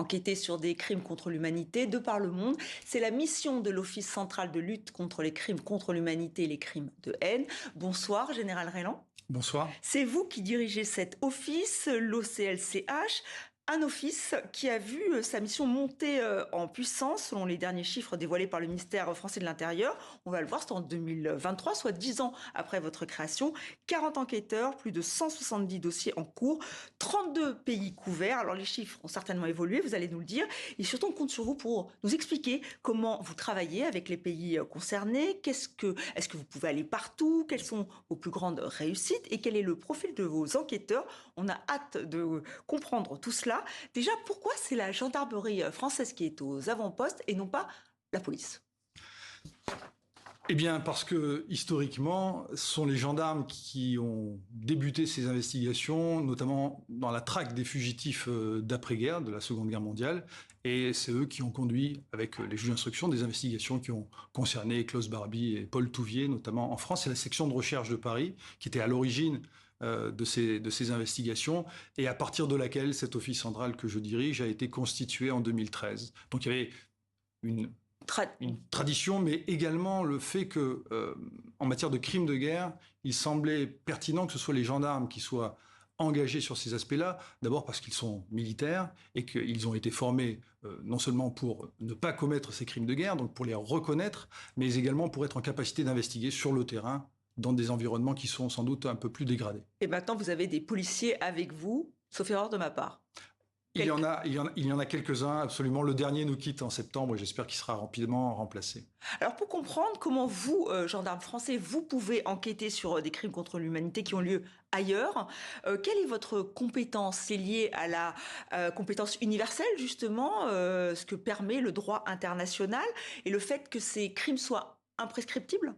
enquêter sur des crimes contre l'humanité de par le monde. C'est la mission de l'Office central de lutte contre les crimes contre l'humanité et les crimes de haine. Bonsoir, Général Reylan. Bonsoir. C'est vous qui dirigez cet office, l'OCLCH. Un office qui a vu sa mission monter en puissance selon les derniers chiffres dévoilés par le ministère français de l'Intérieur. On va le voir, c'est en 2023, soit 10 ans après votre création. 40 enquêteurs, plus de 170 dossiers en cours, 32 pays couverts. Alors les chiffres ont certainement évolué, vous allez nous le dire. Et surtout, on compte sur vous pour nous expliquer comment vous travaillez avec les pays concernés. Est-ce que vous pouvez aller partout? Quelles sont vos plus grandes réussites? Et quel est le profil de vos enquêteurs? On a hâte de comprendre tout cela. Déjà, pourquoi c'est la gendarmerie française qui est aux avant-postes et non pas la police? Eh bien, parce que, historiquement, ce sont les gendarmes qui ont débuté ces investigations, notamment dans la traque des fugitifs d'après-guerre, de la Seconde Guerre mondiale. Et c'est eux qui ont conduit, avec les juges d'instruction, des investigations qui ont concerné Klaus Barbie et Paul Touvier, notamment en France. C'est la section de recherche de Paris qui était à l'origine de ces investigations, et à partir de laquelle cet office central que je dirige a été constitué en 2013. Donc il y avait une tradition, mais également le fait que, en matière de crimes de guerre, il semblait pertinent que ce soit les gendarmes qui soient engagés sur ces aspects-là, d'abord parce qu'ils sont militaires et qu'ils ont été formés non seulement pour ne pas commettre ces crimes de guerre, donc pour les reconnaître, mais également pour être en capacité d'investiguer sur le terrain dans des environnements qui sont sans doute un peu plus dégradés. Et maintenant, vous avez des policiers avec vous, sauf erreur de ma part. Il y en a quelques-uns, absolument. Le dernier nous quitte en septembre et j'espère qu'il sera rapidement remplacé. Alors pour comprendre comment vous, gendarmes français, vous pouvez enquêter sur des crimes contre l'humanité qui ont lieu ailleurs, quelle est votre compétence? C'est lié à la compétence universelle, justement, ce que permet le droit international et le fait que ces crimes soient imprescriptibles?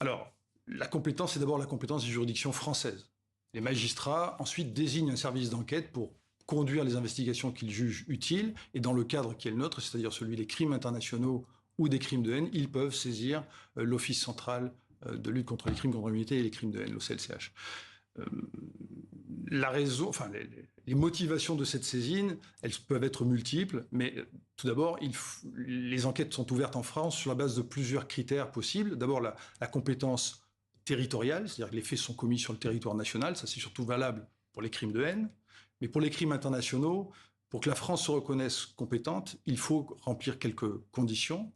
Alors, la compétence, c'est d'abord la compétence des juridictions françaises. Les magistrats, ensuite, désignent un service d'enquête pour conduire les investigations qu'ils jugent utiles, et dans le cadre qui est le nôtre, c'est-à-dire celui des crimes internationaux ou des crimes de haine, ils peuvent saisir l'Office central de lutte contre les crimes contre l'humanité et les crimes de haine, l'OCLCH. Les motivations de cette saisine, elles peuvent être multiples, mais tout d'abord, les enquêtes sont ouvertes en France sur la base de plusieurs critères possibles. D'abord, la compétence territoriale, c'est-à-dire que les faits sont commis sur le territoire national, ça c'est surtout valable pour les crimes de haine, mais pour les crimes internationaux, pour que la France se reconnaisse compétente, il faut remplir quelques conditions,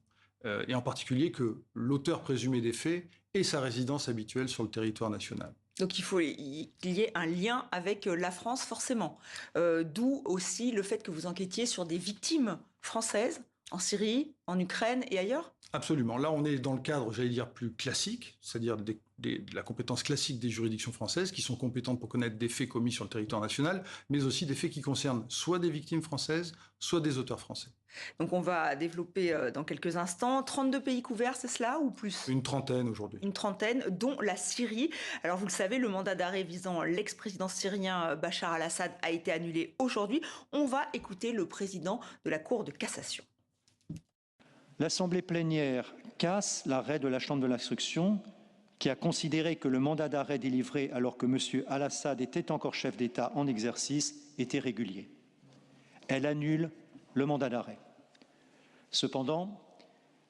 et en particulier que l'auteur présumé des faits ait sa résidence habituelle sur le territoire national. Donc il faut qu'il y ait un lien avec la France, forcément. D'où aussi le fait que vous enquêtiez sur des victimes françaises en Syrie, en Ukraine et ailleurs? Absolument. Là, on est dans le cadre, j'allais dire, plus classique, c'est-à-dire de la compétence classique des juridictions françaises qui sont compétentes pour connaître des faits commis sur le territoire national, mais aussi des faits qui concernent soit des victimes françaises, soit des auteurs français. Donc on va développer dans quelques instants. 32 pays couverts, c'est cela ou plus? Une trentaine aujourd'hui. Une trentaine, dont la Syrie. Alors vous le savez, le mandat d'arrêt visant l'ex-président syrien Bachar al-Assad a été annulé aujourd'hui. On va écouter le président de la Cour de cassation. L'Assemblée plénière casse l'arrêt de la Chambre de l'instruction qui a considéré que le mandat d'arrêt délivré alors que M. al-Assad était encore chef d'État en exercice était régulier. Elle annule le mandat d'arrêt. Cependant,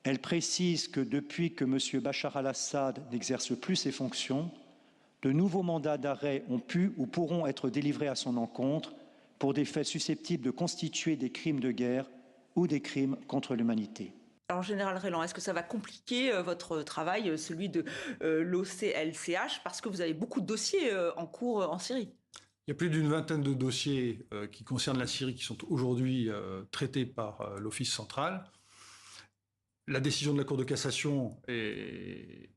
elle précise que depuis que M. Bachar al-Assad n'exerce plus ses fonctions, de nouveaux mandats d'arrêt ont pu ou pourront être délivrés à son encontre pour des faits susceptibles de constituer des crimes de guerre ou des crimes contre l'humanité. Alors, Général Reylan, est-ce que ça va compliquer votre travail, celui de l'OCLCH, parce que vous avez beaucoup de dossiers en cours en Syrie? Il y a plus d'une vingtaine de dossiers qui concernent la Syrie qui sont aujourd'hui traités par l'Office central. La décision de la Cour de cassation est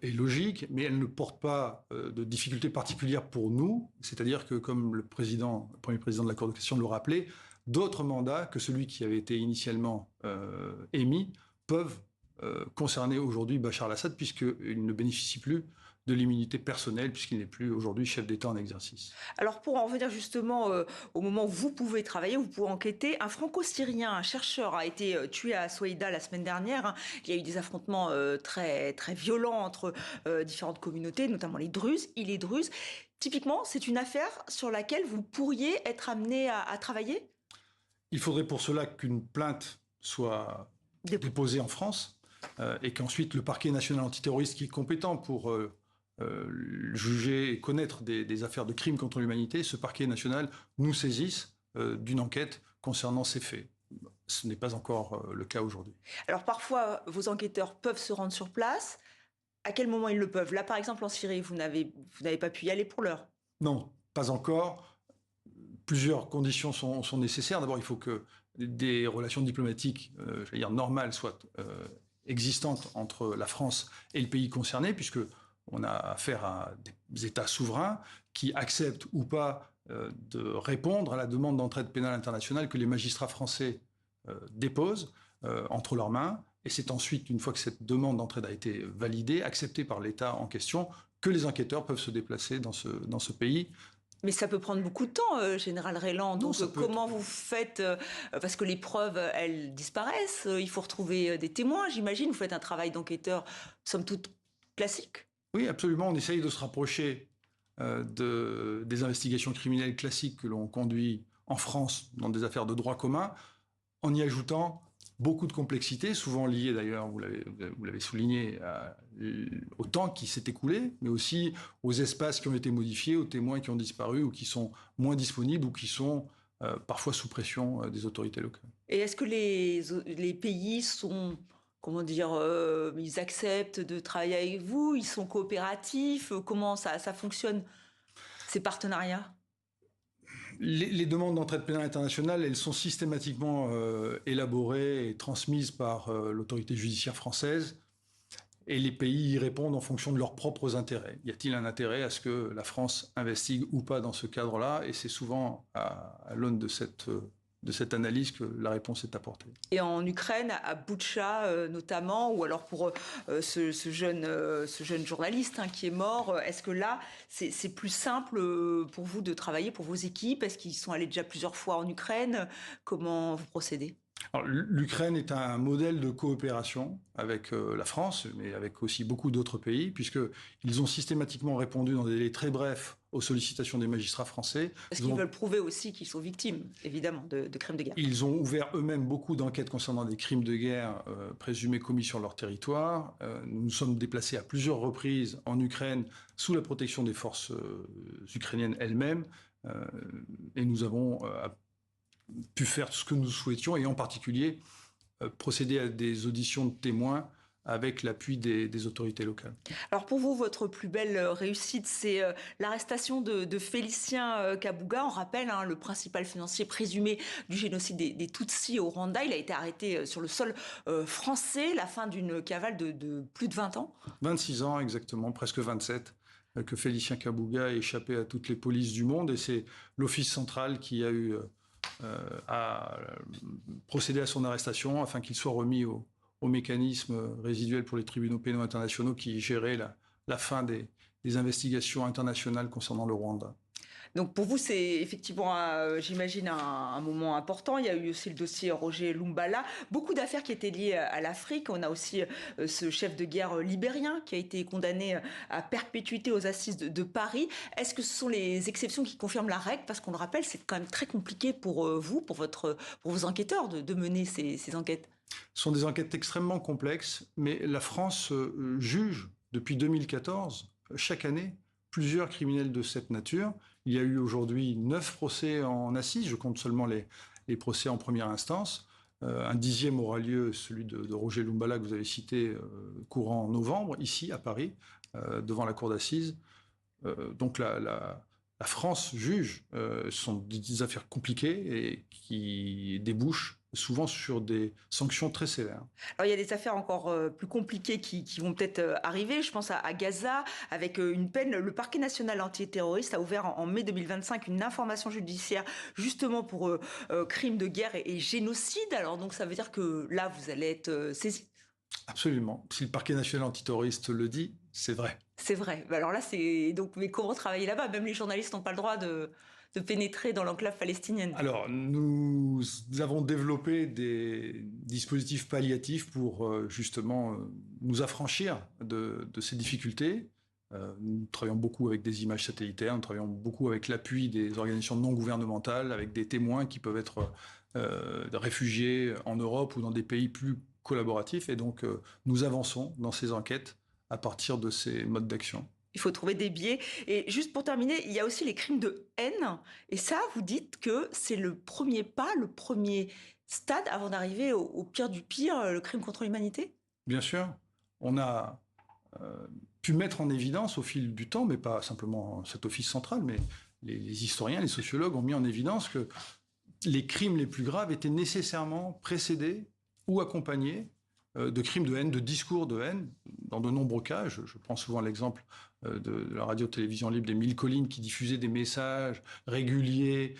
logique, mais elle ne porte pas de difficultés particulières pour nous. C'est-à-dire que, comme le premier président de la Cour de cassation le rappelait, d'autres mandats que celui qui avait été initialement émis peuvent concerner aujourd'hui Bachar al-Assad, puisqu'il ne bénéficie plus de l'immunité personnelle, puisqu'il n'est plus aujourd'hui chef d'État en exercice. Alors pour en revenir justement au moment où vous pouvez travailler, vous pouvez enquêter, un franco-syrien, un chercheur a été tué à Soïda la semaine dernière. Il y a eu des affrontements très, très violents entre différentes communautés, notamment les Druzes. Il est druze. Typiquement, c'est une affaire sur laquelle vous pourriez être amené à travailler? Il faudrait pour cela qu'une plainte soit déposée en France et qu'ensuite le parquet national antiterroriste, qui est compétent pour juger et connaître des affaires de crimes contre l'humanité, ce parquet national nous saisisse d'une enquête concernant ces faits. Ce n'est pas encore le cas aujourd'hui. Alors parfois, vos enquêteurs peuvent se rendre sur place. À quel moment ils le peuvent? Là, par exemple, en Syrie, vous n'avez pas pu y aller pour l'heure. Non, pas encore. Plusieurs conditions sont nécessaires. D'abord, il faut que des relations diplomatiques, j'allais dire normales, soient existantes entre la France et le pays concerné, puisque on a affaire à des États souverains qui acceptent ou pas de répondre à la demande d'entraide pénale internationale que les magistrats français déposent entre leurs mains. Et c'est ensuite, une fois que cette demande d'entraide a été validée, acceptée par l'État en question, que les enquêteurs peuvent se déplacer dans ce pays. Mais ça peut prendre beaucoup de temps, Général Reyland. Donc comment vous faites parce que les preuves, elles disparaissent. Il faut retrouver des témoins, j'imagine. Vous faites un travail d'enquêteur, somme toute, classique. Oui, absolument. On essaye de se rapprocher des investigations criminelles classiques que l'on conduit en France dans des affaires de droit commun, en y ajoutant beaucoup de complexité, souvent liée d'ailleurs, vous l'avez souligné, au temps qui s'est écoulé, mais aussi aux espaces qui ont été modifiés, aux témoins qui ont disparu ou qui sont moins disponibles ou qui sont parfois sous pression des autorités locales. Et est-ce que les pays sont, comment dire, ils acceptent de travailler avec vous? Ils sont coopératifs? Comment ça fonctionne, ces partenariats? Les demandes d'entraide pénale internationale, elles sont systématiquement élaborées et transmises par l'autorité judiciaire française, et les pays y répondent en fonction de leurs propres intérêts. Y a-t-il un intérêt à ce que la France investigue ou pas dans ce cadre-là? Et c'est souvent à l'aune de cette analyse que la réponse est apportée. Et en Ukraine, à Boutcha notamment, ou alors pour ce jeune journaliste qui est mort, est-ce que là, c'est plus simple pour vous de travailler, pour vos équipes? Est-ce qu'ils sont allés déjà plusieurs fois en Ukraine? Comment vous procédez? Alors, l'Ukraine est un modèle de coopération avec la France, mais avec aussi beaucoup d'autres pays, puisqu'ils ont systématiquement répondu dans des délais très brefs aux sollicitations des magistrats français. Parce qu'ils veulent prouver aussi qu'ils sont victimes, évidemment, de crimes de guerre. Ils ont ouvert eux-mêmes beaucoup d'enquêtes concernant des crimes de guerre présumés commis sur leur territoire. Nous nous sommes déplacés à plusieurs reprises en Ukraine sous la protection des forces ukrainiennes elles-mêmes, et nous avons pu faire ce que nous souhaitions, et en particulier procéder à des auditions de témoins avec l'appui des autorités locales. Alors pour vous, votre plus belle réussite, c'est l'arrestation de Félicien Kabuga. On rappelle, le principal financier présumé du génocide des Tutsis au Rwanda. Il a été arrêté sur le sol français, la fin d'une cavale de plus de 20 ans. 26 ans exactement, presque 27, que Félicien Kabuga a échappé à toutes les polices du monde, et c'est l'Office central qui a eu à procéder à son arrestation afin qu'il soit remis au mécanisme résiduel pour les tribunaux pénaux internationaux qui gérait la fin des investigations internationales concernant le Rwanda. Donc pour vous, c'est effectivement, j'imagine, un moment important. Il y a eu aussi le dossier Roger Lumbala. Beaucoup d'affaires qui étaient liées à l'Afrique. On a aussi ce chef de guerre libérien qui a été condamné à perpétuité aux assises de Paris. Est-ce que ce sont les exceptions qui confirment la règle? Parce qu'on le rappelle, c'est quand même très compliqué pour vous, pour vos enquêteurs, de mener ces enquêtes. Ce sont des enquêtes extrêmement complexes, mais la France juge depuis 2014, chaque année, plusieurs criminels de cette nature. Il y a eu aujourd'hui 9 procès en assises, je compte seulement les procès en première instance. Un 10e aura lieu, celui de Roger Lumbala que vous avez cité, courant novembre, ici à Paris, devant la cour d'assises. Donc la France juge, ce sont des affaires compliquées et qui débouchent souvent sur des sanctions très sévères. Alors il y a des affaires encore plus compliquées qui vont peut-être arriver. Je pense à Gaza, avec une peine. Le parquet national antiterroriste a ouvert en mai 2025 une information judiciaire justement pour crimes de guerre et génocide. Alors donc ça veut dire que là vous allez être saisi. Absolument. Si le parquet national antiterroriste le dit, c'est vrai. C'est vrai. Alors là, c'est donc, mais comment travailler là-bas? Même les journalistes n'ont pas le droit de pénétrer dans l'enclave palestinienne. Alors, nous avons développé des dispositifs palliatifs pour justement nous affranchir de ces difficultés. Nous travaillons beaucoup avec des images satellitaires, nous travaillons beaucoup avec l'appui des organisations non gouvernementales, avec des témoins qui peuvent être de réfugiés en Europe ou dans des pays plus collaboratifs. Et donc, nous avançons dans ces enquêtes à partir de ces modes d'action. Il faut trouver des biais. Et juste pour terminer, il y a aussi les crimes de haine. Et ça, vous dites que c'est le premier pas, le premier stade avant d'arriver au pire du pire, le crime contre l'humanité? Bien sûr, on a pu mettre en évidence au fil du temps, mais pas simplement cet office central, mais les historiens, les sociologues ont mis en évidence que les crimes les plus graves étaient nécessairement précédés ou accompagnés de crimes de haine, de discours de haine. Dans de nombreux cas, je prends souvent l'exemple de la radio-télévision libre des Mille Collines qui diffusait des messages réguliers,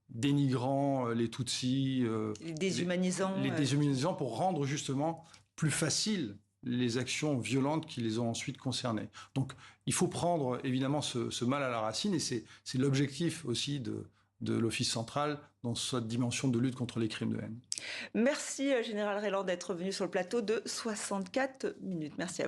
dénigrant les Tutsis, Les déshumanisants. les déshumanisant pour rendre justement plus facile les actions violentes qui les ont ensuite concernés. Donc il faut prendre évidemment ce mal à la racine, et c'est l'objectif aussi de l'Office central dans sa dimension de lutte contre les crimes de haine. Merci Général Reyland d'être venu sur le plateau de 64 minutes. Merci à vous.